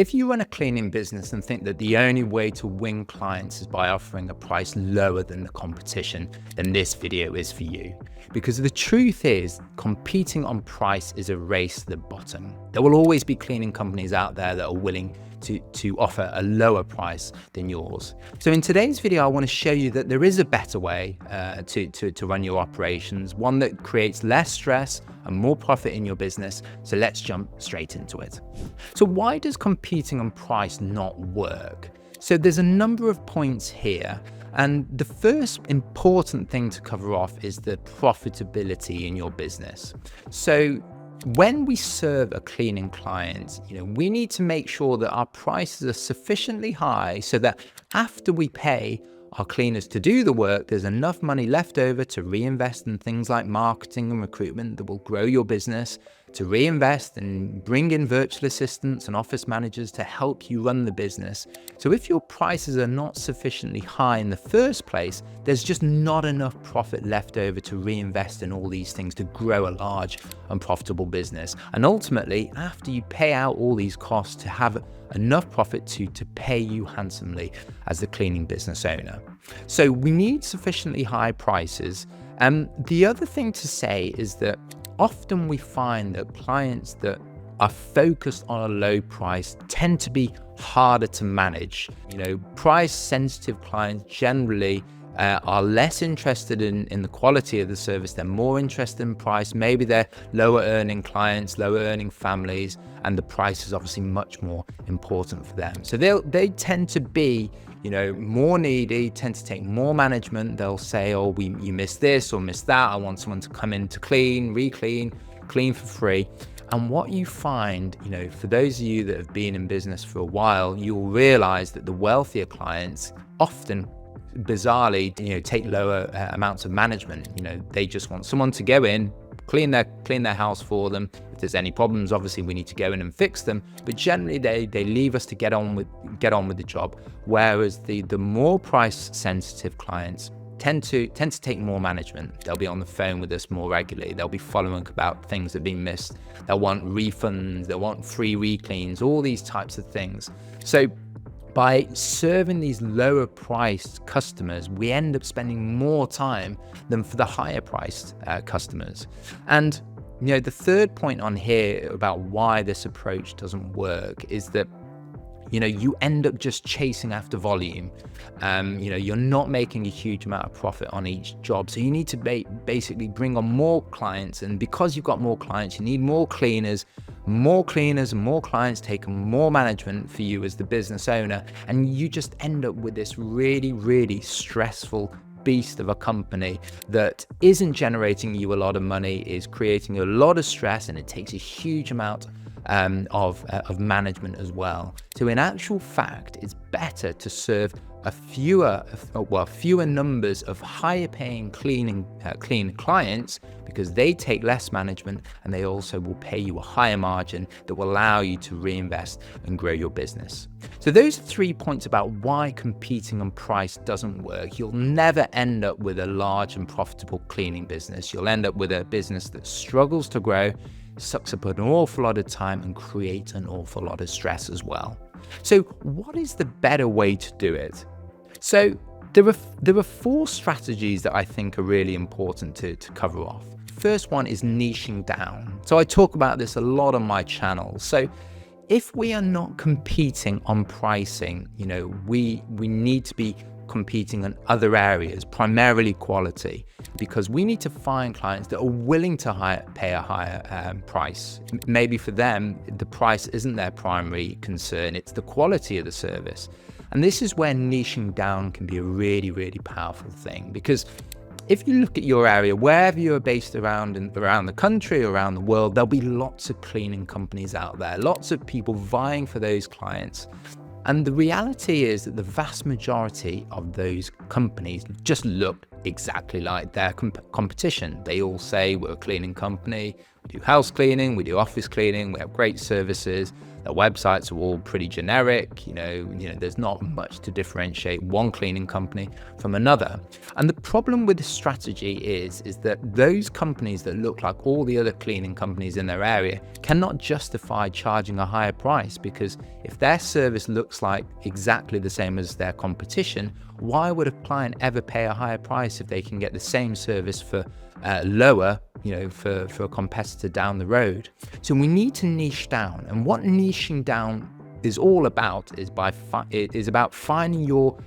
If you run a cleaning business and think that the only way to win clients is by offering a price lower than the competition, then this video is for you. Because the truth is, competing on price is a race to the bottom. There will always be cleaning companies out there that are willing to offer a lower price than yours. So in today's video, I want to show you that there is a better way to run your operations, one that creates less stress and more profit in your business. So let's jump straight into it. So why does competing on price not work? So there's a number of points here. And the first important thing to cover off is the profitability in your business. So when we serve a cleaning client, we need to make sure that our prices are sufficiently high so that after we pay our cleaners to do the work, there's enough money left over to reinvest in things like marketing and recruitment that will grow your business, to reinvest and bring in virtual assistants and office managers to help you run the business. So if your prices are not sufficiently high in the first place, there's just not enough profit left over to reinvest in all these things to grow a large and profitable business. And ultimately, after you pay out all these costs, to have enough profit to pay you handsomely as the cleaning business owner. So we need sufficiently high prices. The other thing to say is that often we find that clients that are focused on a low price tend to be harder to manage. Price sensitive clients generally are less interested in the quality of the service. They're more interested in price. Maybe they're lower earning clients, lower earning families, and the price is obviously much more important for them. So they tend to be more needy, tend to take more management. They'll say, oh, you missed this or missed that. I want someone to come in to clean, re-clean, clean for free. And what you find, for those of you that have been in business for a while, you'll realize that the wealthier clients often bizarrely, take lower amounts of management. They just want someone to go in, clean their house for them. If there's any problems, obviously we need to go in and fix them. But generally, they leave us to get on with the job. Whereas the more price sensitive clients tend to take more management. They'll be on the phone with us more regularly. They'll be following about things that have been missed. They'll want refunds. They'll want free re-cleans. All these types of things. So by serving these lower priced customers, we end up spending more time than for the higher priced customers. And the third point on here about why this approach doesn't work is that you end up just chasing after volume. You're not making a huge amount of profit on each job. So you need to basically bring on more clients. And because you've got more clients, you need more cleaners and more clients take more management for you as the business owner. And you just end up with this really, really stressful beast of a company that isn't generating you a lot of money, is creating a lot of stress, and it takes a huge amount of management as well. So in actual fact, it's better to serve fewer numbers of higher paying clean clients, because they take less management and they also will pay you a higher margin that will allow you to reinvest and grow your business. So those are 3 points about why competing on price doesn't work. You'll never end up with a large and profitable cleaning business. You'll end up with a business that struggles to grow, sucks up an awful lot of time, and creates an awful lot of stress as well. So what is the better way to do it? So there are 4 strategies that I think are really important to cover off. First one is niching down. So I talk about this a lot on my channel. So if we are not competing on pricing, we need to be competing in other areas, primarily quality, because we need to find clients that are willing to pay a higher price. Maybe for them, the price isn't their primary concern, it's the quality of the service. And this is where niching down can be a really, really powerful thing, because if you look at your area, wherever you're based around the country, around the world, there'll be lots of cleaning companies out there, lots of people vying for those clients. And the reality is that the vast majority of those companies just look exactly like their competition. They all say, we're a cleaning company, we do house cleaning, we do office cleaning, we have great services. Their websites are all pretty generic, there's not much to differentiate one cleaning company from another. And the problem with this strategy is that those companies that look like all the other cleaning companies in their area cannot justify charging a higher price, because if their service looks like exactly the same as their competition, why would a client ever pay a higher price if they can get the same service for lower, for a competitor down the road? So we need to niche down, and what niching down is all about is about finding your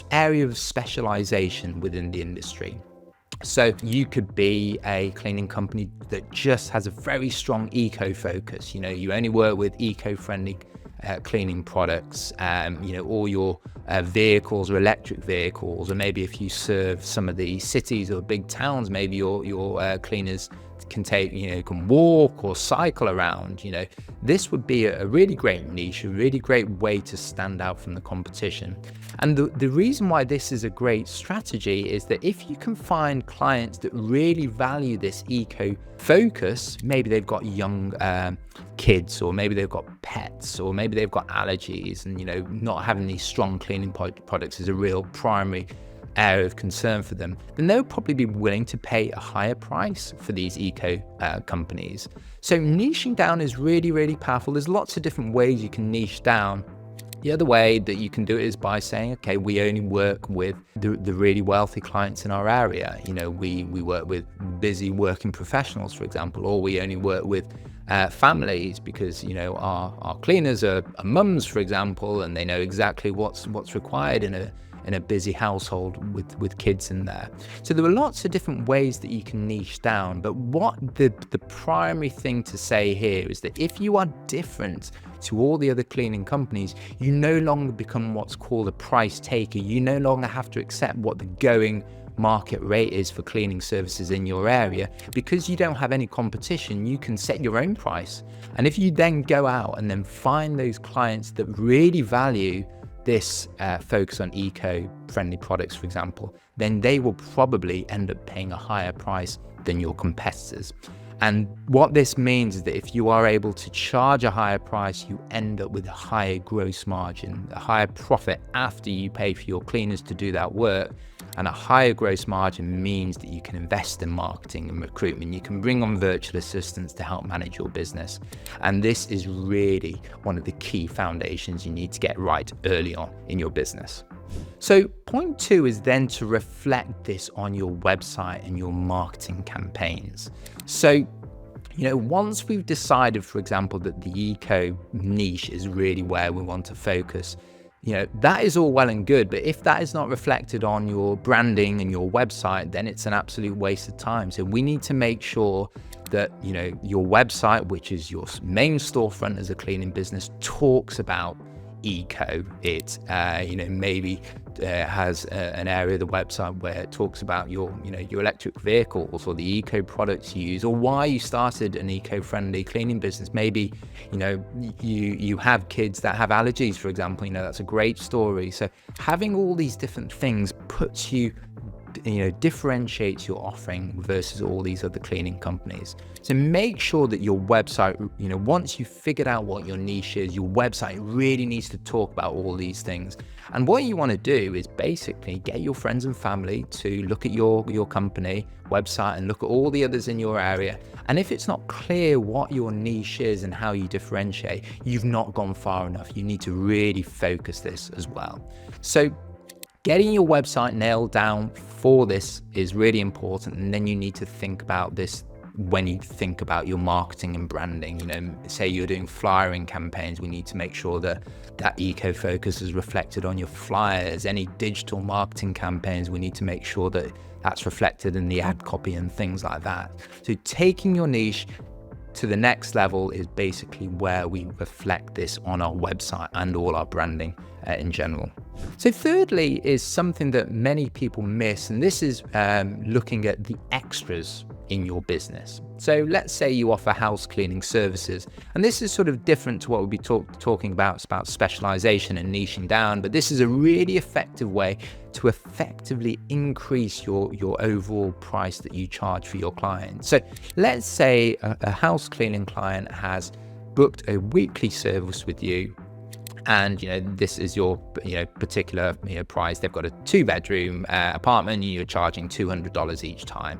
area of specialization within the industry. So you could be a cleaning company that just has a very strong eco focus. You only work with eco-friendly cleaning products. All your vehicles are electric vehicles, or maybe if you serve some of the cities or big towns, maybe your cleaners can walk or cycle around. This would be a really great niche, a really great way to stand out from the competition. And the reason why this is a great strategy is that if you can find clients that really value this eco focus, maybe they've got young kids, or maybe they've got pets, or maybe they've got allergies, and not having these strong cleaning products is a real primary area of concern for them, then they'll probably be willing to pay a higher price for these eco companies. So niching down is really, really powerful. There's lots of different ways you can niche down. The other way that you can do it is by saying, okay, we only work with the really wealthy clients in our area. We work with busy working professionals, for example, or we only work with families because, our cleaners are mums, for example, and they know exactly what's required in a busy household with kids in there. So there are lots of different ways that you can niche down, but what the primary thing to say here is that if you are different to all the other cleaning companies, you no longer become what's called a price taker. You no longer have to accept what the going market rate is for cleaning services in your area. Because you don't have any competition, you can set your own price. And if you then go out and then find those clients that really value this focus on eco-friendly products, for example, then they will probably end up paying a higher price than your competitors. And what this means is that if you are able to charge a higher price, you end up with a higher gross margin, a higher profit after you pay for your cleaners to do that work. And a higher gross margin means that you can invest in marketing and recruitment. You can bring on virtual assistants to help manage your business. And this is really one of the key foundations you need to get right early on in your business. So point 2 is then to reflect this on your website and your marketing campaigns. So, once we've decided, for example, that the eco niche is really where we want to focus, that is all well and good, but if that is not reflected on your branding and your website, then it's an absolute waste of time. So we need to make sure that, your website, which is your main storefront as a cleaning business, talks about eco. It maybe has an area of the website where it talks about your electric vehicles or the eco products you use, or why you started an eco-friendly cleaning business. Maybe you have kids that have allergies, for example. That's a great story. So having all these different things puts you differentiates your offering versus all these other cleaning companies. So make sure that your website, once you've figured out what your niche is, your website really needs to talk about all these things. And what you want to do is basically get your friends and family to look at your company website and look at all the others in your area. And if it's not clear what your niche is and how you differentiate, you've not gone far enough. You need to really focus this as well. So getting your website nailed down for this is really important, and then you need to think about this when you think about your marketing and branding. Say you're doing flyering campaigns, we need to make sure that eco focus is reflected on your flyers. Any digital marketing campaigns, we need to make sure that that's reflected in the ad copy and things like that. So taking your niche to the next level is basically where we reflect this on our website and all our branding in general. So thirdly is something that many people miss, and this is looking at the extras in your business. So let's say you offer house cleaning services, and this is sort of different to what we'll be talking about. It's about specialization and niching down, but this is a really effective way to effectively increase your overall price that you charge for your clients. So let's say a house cleaning client has booked a weekly service with you, and this is your particular price. They've got a 2-bedroom apartment, and you're charging $200 each time.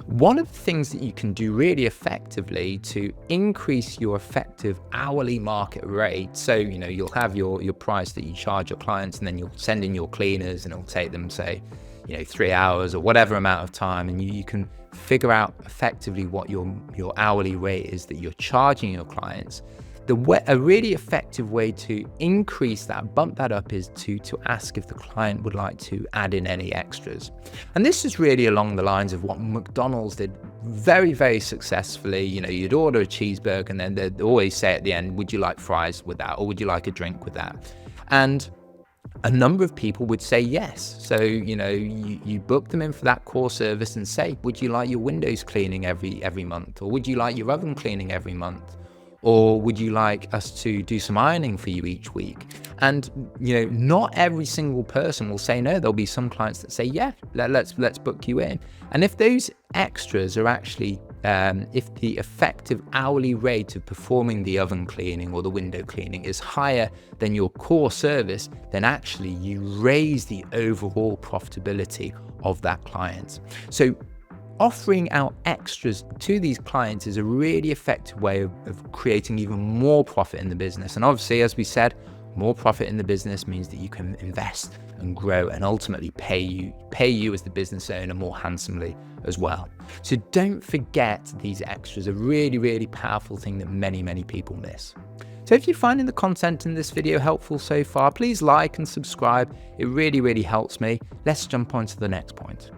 One of the things that you can do really effectively to increase your effective hourly market rate, so you'll have your price that you charge your clients, and then you'll send in your cleaners, and it'll take them, say 3 hours or whatever amount of time, and you can figure out effectively what your hourly rate is that you're charging your clients. A really effective way to increase that, bump that up, is to ask if the client would like to add in any extras. And this is really along the lines of what McDonald's did very, very successfully. You'd order a cheeseburger, and then they'd always say at the end, would you like fries with that, or would you like a drink with that? And a number of people would say yes. So, you book them in for that core service and say, would you like your windows cleaning every month? Or would you like your oven cleaning every month? Or would you like us to do some ironing for you each week? And, not every single person will say no. There'll be some clients that say, yeah, let's book you in. And if those extras are actually, if the effective hourly rate of performing the oven cleaning or the window cleaning is higher than your core service, then actually you raise the overall profitability of that client. So offering out extras to these clients is a really effective way of creating even more profit in the business. And obviously, as we said, more profit in the business means that you can invest and grow and ultimately pay you as the business owner more handsomely as well. So don't forget, these extras are really, really powerful thing that many, many people miss. So if you're finding the content in this video helpful so far, please like and subscribe. It really, really helps me. Let's jump on to the next point.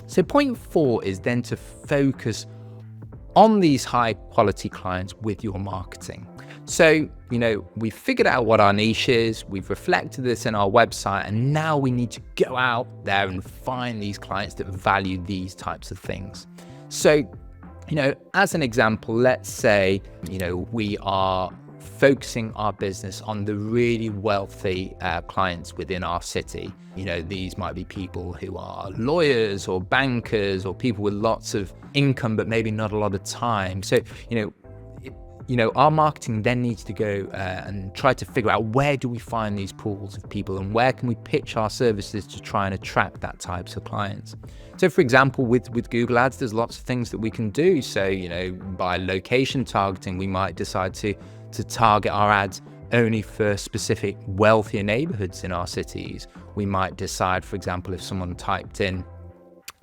So point 4 is then to focus on these high quality clients with your marketing. So, we've figured out what our niche is, we've reflected this in our website, and now we need to go out there and find these clients that value these types of things. So, as an example, let's say, we are focusing our business on the really wealthy clients within our city. These might be people who are lawyers or bankers or people with lots of income but maybe not a lot of time. So, our marketing then needs to go and try to figure out, where do we find these pools of people, and where can we pitch our services to try and attract that types of clients. So for example, with Google Ads, there's lots of things that we can do. So, by location targeting, we might decide to target our ads only for specific wealthier neighborhoods in our cities. We might decide, for example, if someone typed in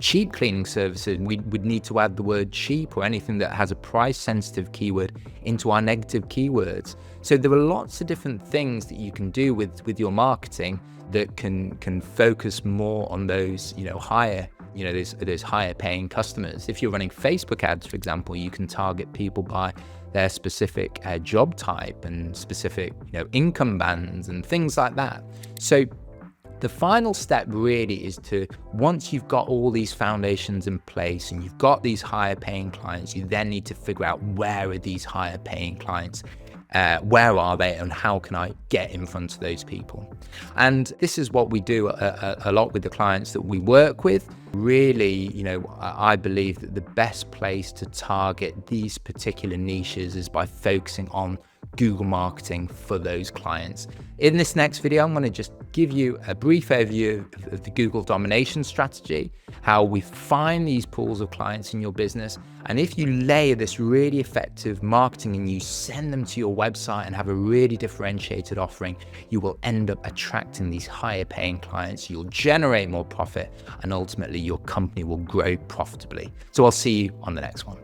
cheap cleaning services, we would need to add the word cheap or anything that has a price sensitive keyword into our negative keywords. So there are lots of different things that you can do with your marketing that can focus more on those, higher, those higher paying customers. If you're running Facebook ads, for example, you can target people by their specific job type and specific, income bands and things like that. So the final step really is to, once you've got all these foundations in place and you've got these higher paying clients, you then need to figure out, where are these higher paying clients? Where are they, and how can I get in front of those people? And this is what we do a lot with the clients that we work with. Really, I believe that the best place to target these particular niches is by focusing on Google marketing for those clients. In this next video, I'm going to just give you a brief overview of the Google domination strategy, how we find these pools of clients in your business. And if you layer this really effective marketing and you send them to your website and have a really differentiated offering, you will end up attracting these higher paying clients. You'll generate more profit, and ultimately your company will grow profitably. So I'll see you on the next one.